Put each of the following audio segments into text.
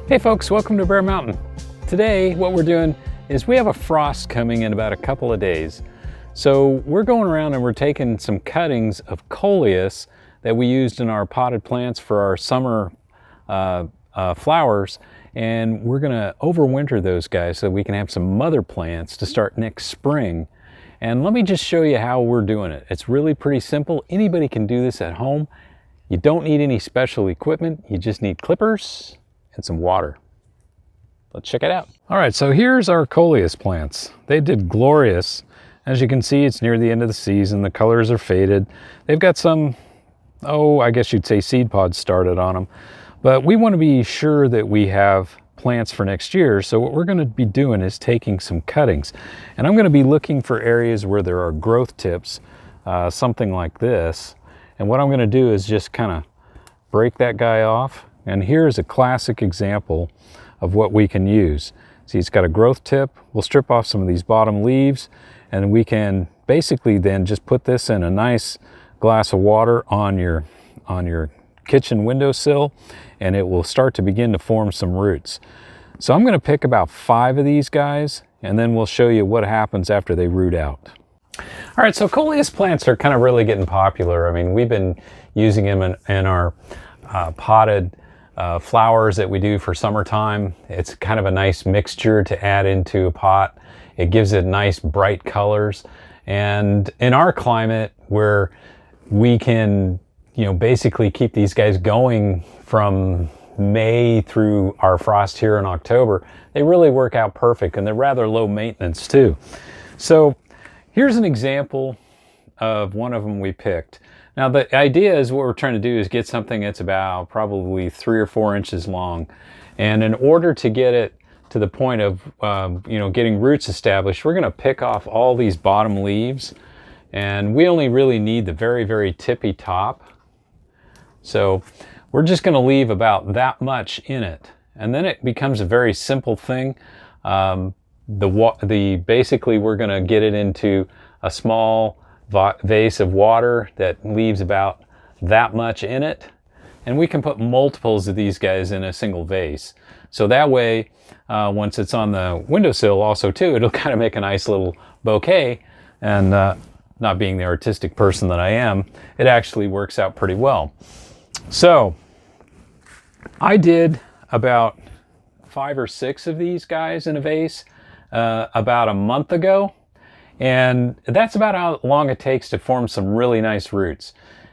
Hey folks, welcome to Bear Mountain. Today what we're doing is we have a frost coming in about a couple of days. So we're going around and we're taking some cuttings of Coleus that we used in our potted plants for our summer flowers, and we're gonna overwinter those guys so we can have some mother plants to start next spring. And let me just show you how we're doing it. It's really pretty simple. Anybody can do this at home. You don't need any special equipment. You just need clippers and some water. Let's check it out. All right, so here's our Coleus plants. They did glorious. As you can see, it's near the end of the season. The colors are faded. They've got some, I guess you'd say seed pods started on them. But we want to be sure that we have plants for next year. So what we're going to be doing is taking some cuttings. And I'm going to be looking for areas where there are growth tips, something like this. And what I'm going to do is just kind of break that guy off. And here's a classic example of what we can use. See, it's got a growth tip. We'll strip off some of these bottom leaves, and we can basically then just put this in a nice glass of water on your kitchen windowsill, and it will start to begin to form some roots. So I'm going to pick about 5 of these guys, and then we'll show you what happens after they root out. All right, so Coleus plants are kind of really getting popular. I mean, we've been using them in our potted flowers that we do for summertime. It's kind of a nice mixture to add into a pot. It gives it nice bright colors. And in our climate, where we can, basically keep these guys going from May through our frost here in October, they really work out perfect, and they're rather low maintenance too. So here's an example of one of them we picked. Now the idea is what we're trying to do is get something that's about probably 3 or 4 inches long. And in order to get it to the point of getting roots established, we're going to pick off all these bottom leaves. And we only really need the very, very tippy top. So we're just going to leave about that much in it. And then it becomes a very simple thing. Basically we're going to get it into a small vase of water that leaves about that much in it, and we can put multiples of these guys in a single vase. So that way, once it's on the windowsill also too, it'll kind of make a nice little bouquet. And not being the artistic person that I am, it actually works out pretty well. So I did about 5 or 6 of these guys in a vase about a month ago. And that's about how long it takes to form some really nice roots.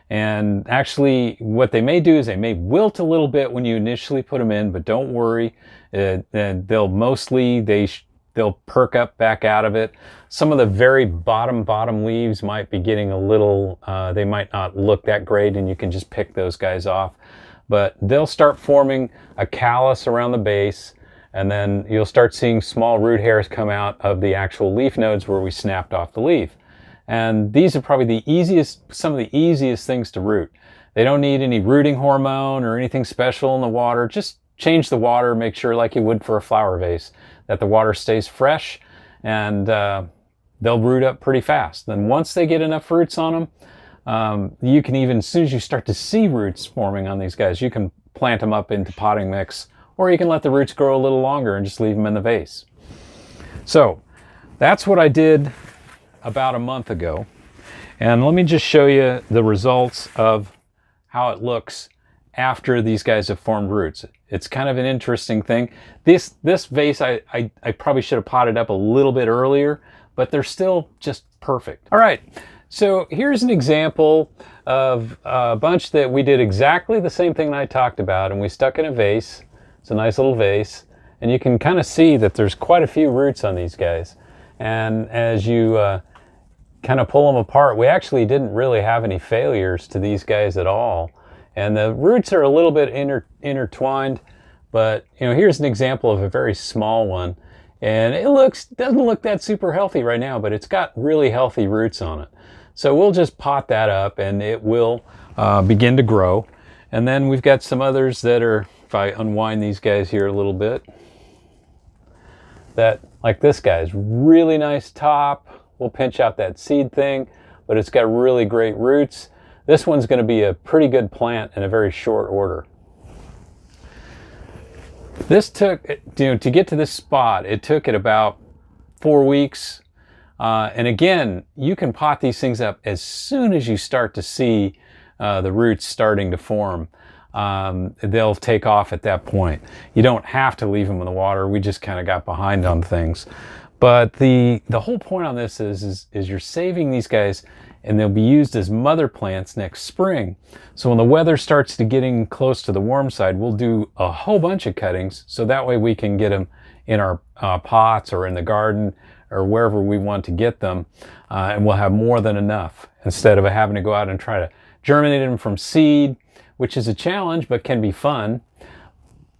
And actually what they may do is they may wilt a little bit when you initially put them in, but don't worry. They'll perk up back out of it. Some of the very bottom leaves might be getting a little, they might not look that great, and you can just pick those guys off. But they'll start forming a callus around the base, and then you'll start seeing small root hairs come out of the actual leaf nodes where we snapped off the leaf. And these are probably some of the easiest things to root. They don't need any rooting hormone or anything special in the water. Just change the water, make sure, like you would for a flower vase, that the water stays fresh, and they'll root up pretty fast. Then once they get enough roots on them, you can even, as soon as you start to see roots forming on these guys, you can plant them up into potting mix, or you can let the roots grow a little longer and just leave them in the vase. So that's what I did about a month ago. And let me just show you the results of how it looks after these guys have formed roots. It's kind of an interesting thing. This vase, I probably should have potted up a little bit earlier, but they're still just perfect. All right, so here's an example of a bunch that we did exactly the same thing that I talked about, and we stuck in a vase. It's a nice little vase, and you can kind of see that there's quite a few roots on these guys. And as you kind of pull them apart, we actually didn't really have any failures to these guys at all. And the roots are a little bit intertwined, but here's an example of a very small one. And it doesn't look that super healthy right now, but it's got really healthy roots on it. So we'll just pot that up, and it will begin to grow. And then we've got some others that are, if I unwind these guys here a little bit, that, like this guy's really nice top. We'll pinch out that seed thing, but it's got really great roots. This one's going to be a pretty good plant in a very short order. This took, to get to this spot, it took it about 4 weeks. And again, you can pot these things up as soon as you start to see the roots starting to form. They'll take off at that point. You don't have to leave them in the water. We just kind of got behind on things. But the whole point on this is you're saving these guys, and they'll be used as mother plants next spring. So when the weather starts to getting close to the warm side, we'll do a whole bunch of cuttings, so that way we can get them in our pots or in the garden or wherever we want to get them, and we'll have more than enough, instead of having to go out and try to germinate them from seed, which is a challenge but can be fun,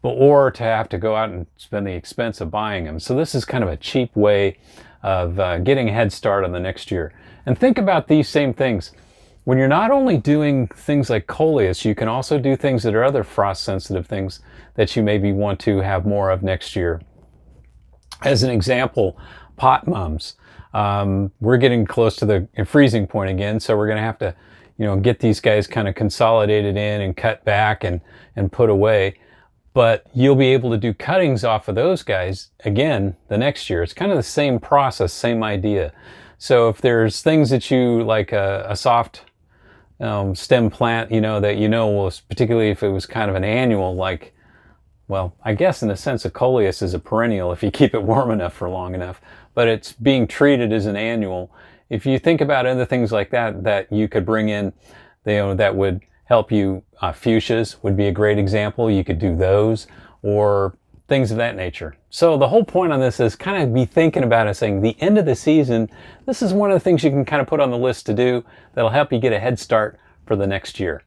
or to have to go out and spend the expense of buying them. So this is kind of a cheap way of getting a head start on the next year. And think about these same things. When you're not only doing things like Coleus, you can also do things that are other frost sensitive things that you maybe want to have more of next year. As an example, pot mums. We're getting close to the freezing point again, so we're going to have to, get these guys kind of consolidated in and cut back and put away. But you'll be able to do cuttings off of those guys again the next year. It's kind of the same process, same idea. So if there's things that you like, a soft stem plant, that was, particularly if it was kind of an annual, like, well, I guess in the sense of Coleus is a perennial if you keep it warm enough for long enough, but it's being treated as an annual. If you think about other things like that you could bring in, that would help you, fuchsias would be a great example. You could do those, or things of that nature. So the whole point on this is kind of be thinking about it, saying the end of the season, this is one of the things you can kind of put on the list to do that'll help you get a head start for the next year.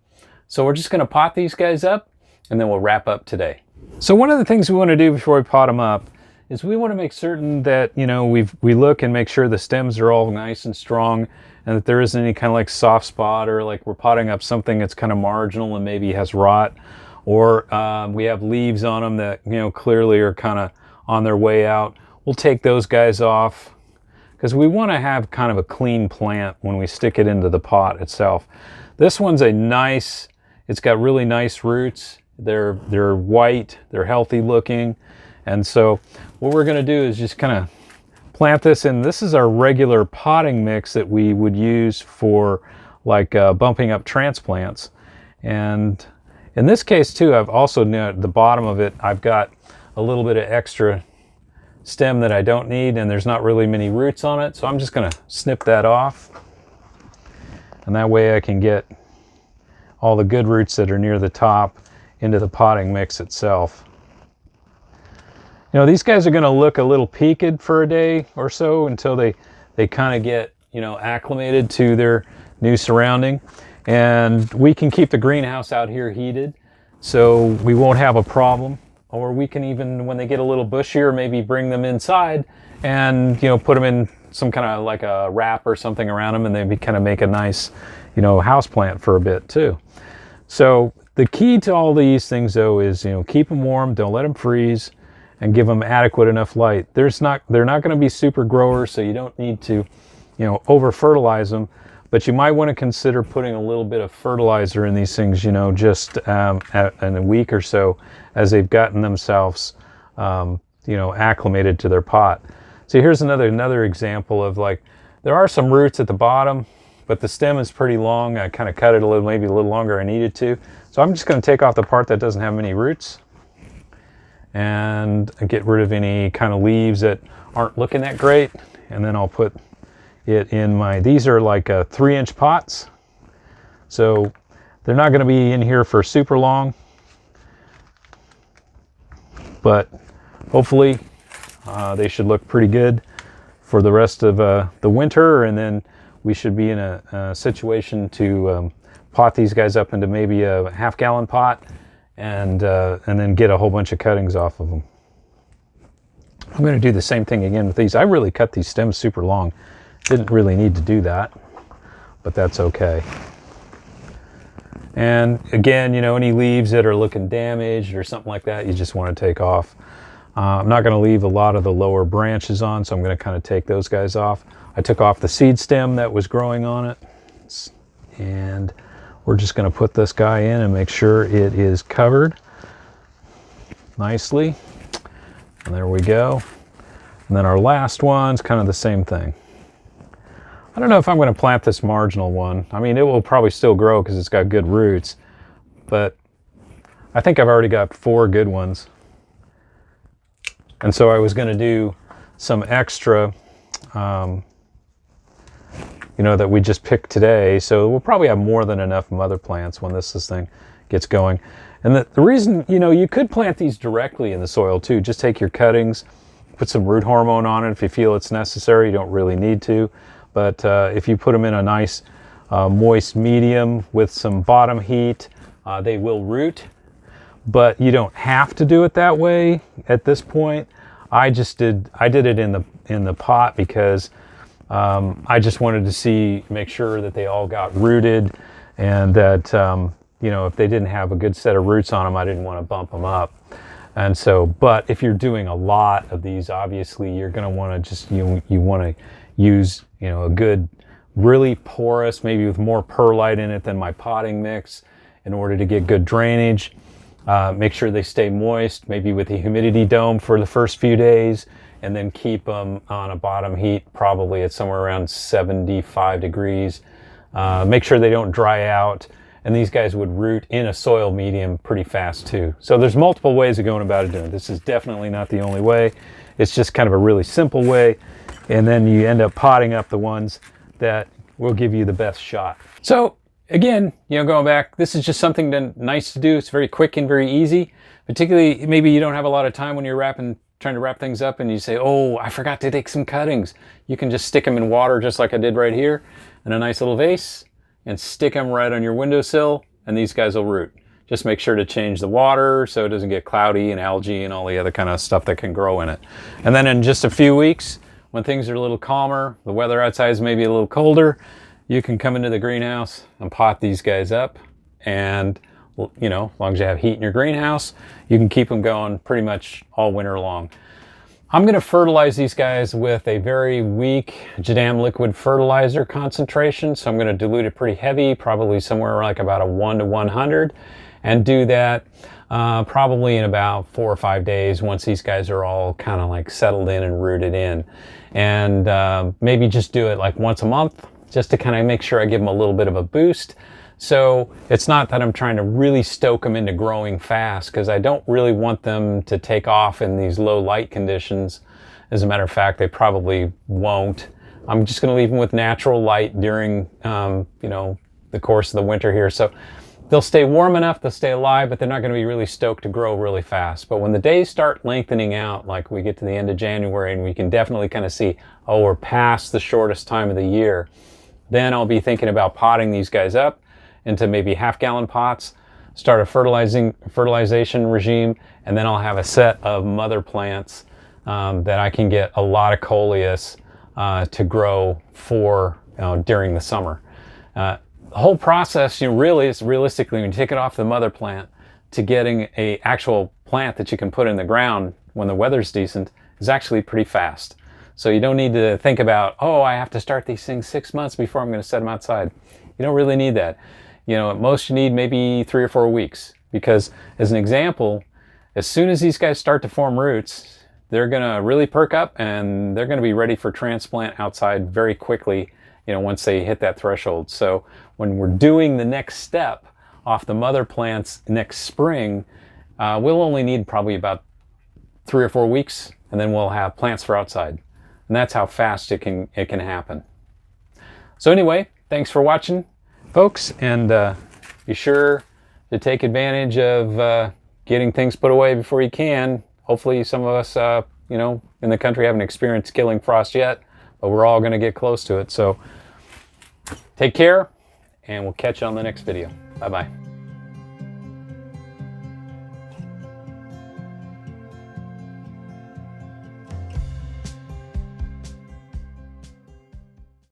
So we're just going to pot these guys up, and then we'll wrap up today. So one of the things we want to do before we pot them up is we want to make certain that, we look and make sure the stems are all nice and strong, and that there isn't any kind of like soft spot, or like we're potting up something that's kind of marginal and maybe has rot, or we have leaves on them that, clearly are kind of on their way out. We'll take those guys off, because we want to have kind of a clean plant when we stick it into the pot itself. This one's it's got really nice roots. They're white, they're healthy looking. And so what we're going to do is just kind of plant this in. This is our regular potting mix that we would use for like bumping up transplants. And in this case too, I've also, at the bottom of it, I've got a little bit of extra stem that I don't need, and there's not really many roots on it. So I'm just going to snip that off. And that way I can get all the good roots that are near the top into the potting mix itself. These guys are going to look a little peaked for a day or so until they kind of get, acclimated to their new surrounding. And we can keep the greenhouse out here heated, so we won't have a problem. Or we can even, when they get a little bushier, maybe bring them inside and, put them in some kind of like a wrap or something around them, and they kind of make a nice, house plant for a bit too. So the key to all these things though is, keep them warm, don't let them freeze, and give them adequate enough light. They're not going to be super growers, so you don't need to, over fertilize them, but you might want to consider putting a little bit of fertilizer in these things, just in a week or so as they've gotten themselves, acclimated to their pot. So here's another example of, like, there are some roots at the bottom, but the stem is pretty long. I kind of cut it maybe a little longer than I needed to. So I'm just going to take off the part that doesn't have many roots and get rid of any kind of leaves that aren't looking that great. And then I'll put it in these are like 3-inch pots. So they're not going to be in here for super long, but hopefully they should look pretty good for the rest of the winter. And then we should be in a situation to pot these guys up into maybe a half-gallon pot, and then get a whole bunch of cuttings off of them. I'm going to do the same thing again with these. I really cut these stems super long. Didn't really need to do that, but that's okay. And again, any leaves that are looking damaged or something like that, you just want to take off. I'm not going to leave a lot of the lower branches on, so I'm going to kind of take those guys off. I took off the seed stem that was growing on it, and we're just going to put this guy in and make sure it is covered. nicely. And there we go. And then our last one's kind of the same thing. I don't know if I'm going to plant this marginal one. I mean, it will probably still grow because it's got good roots, but I think I've already got 4 good ones. And so I was going to do some extra, you know, that we just picked today. So we'll probably have more than enough mother plants when this thing gets going. And the reason, you know, you could plant these directly in the soil too. Just take your cuttings, put some root hormone on it if you feel it's necessary. You don't really need to. But if you put them in a nice moist medium with some bottom heat, they will root. But you don't have to do it that way at this point. I did it in the pot because I just wanted to make sure that they all got rooted, and that you know, if they didn't have a good set of roots on them, I didn't want to bump them up. And so, but if you're doing a lot of these, obviously you're going to want to just you want to use, you know, a good, really porous, maybe with more perlite in it than my potting mix, in order to get good drainage. Make sure they stay moist, maybe with a humidity dome for the first few days, and then keep them on a bottom heat, probably at somewhere around 75 degrees. Make sure they don't dry out, and these guys would root in a soil medium pretty fast too. So there's multiple ways of going about it doing it. This is definitely not the only way. It's just kind of a really simple way, and then you end up potting up the ones that will give you the best shot. So again, you know, going back, this is just something nice to do. It's very quick and very easy. Particularly, maybe you don't have a lot of time when you're trying to wrap things up, and you say, oh, I forgot to take some cuttings. You can just stick them in water just like I did right here in a nice little vase, and stick them right on your windowsill, and these guys will root. Just make sure to change the water so it doesn't get cloudy and algae and all the other kind of stuff that can grow in it. And then in just a few weeks, when things are a little calmer, the weather outside is maybe a little colder, you can come into the greenhouse and pot these guys up. And, you know, as long as you have heat in your greenhouse, you can keep them going pretty much all winter long. I'm going to fertilize these guys with a very weak Jadam liquid fertilizer concentration. So I'm going to dilute it pretty heavy, probably somewhere like about a 1 to 100, and do that probably in about 4 or 5 days once these guys are all kind of like settled in and rooted in. And maybe just do it like once a month, just to kind of make sure I give them a little bit of a boost. So it's not that I'm trying to really stoke them into growing fast, because I don't really want them to take off in these low light conditions. As a matter of fact, they probably won't. I'm just going to leave them with natural light during, you know, the course of the winter here. So they'll stay warm enough, they'll stay alive, but they're not going to be really stoked to grow really fast. But when the days start lengthening out, like we get to the end of January, and we can definitely kind of see, oh, we're past the shortest time of the year, then I'll be thinking about potting these guys up into maybe half-gallon pots, start a fertilization regime, and then I'll have a set of mother plants that I can get a lot of Coleus to grow for during the summer. The whole process, you know, really is realistically, when you take it off the mother plant to getting a actual plant that you can put in the ground when the weather's decent, is actually pretty fast. So you don't need to think about, oh, I have to start these things 6 months before I'm going to set them outside. You don't really need that. You know, at most you need maybe 3 or 4 weeks, because as an example, as soon as these guys start to form roots, they're going to really perk up, and they're going to be ready for transplant outside very quickly, you know, once they hit that threshold. So when we're doing the next step off the mother plants next spring, we'll only need probably about 3 or 4 weeks, and then we'll have plants for outside. And that's how fast it can happen. So anyway, thanks for watching, folks, and be sure to take advantage of getting things put away before you can. Hopefully some of us, you know, in the country haven't experienced killing frost yet, but we're all going to get close to it. So take care, and we'll catch you on the next video. Bye-bye.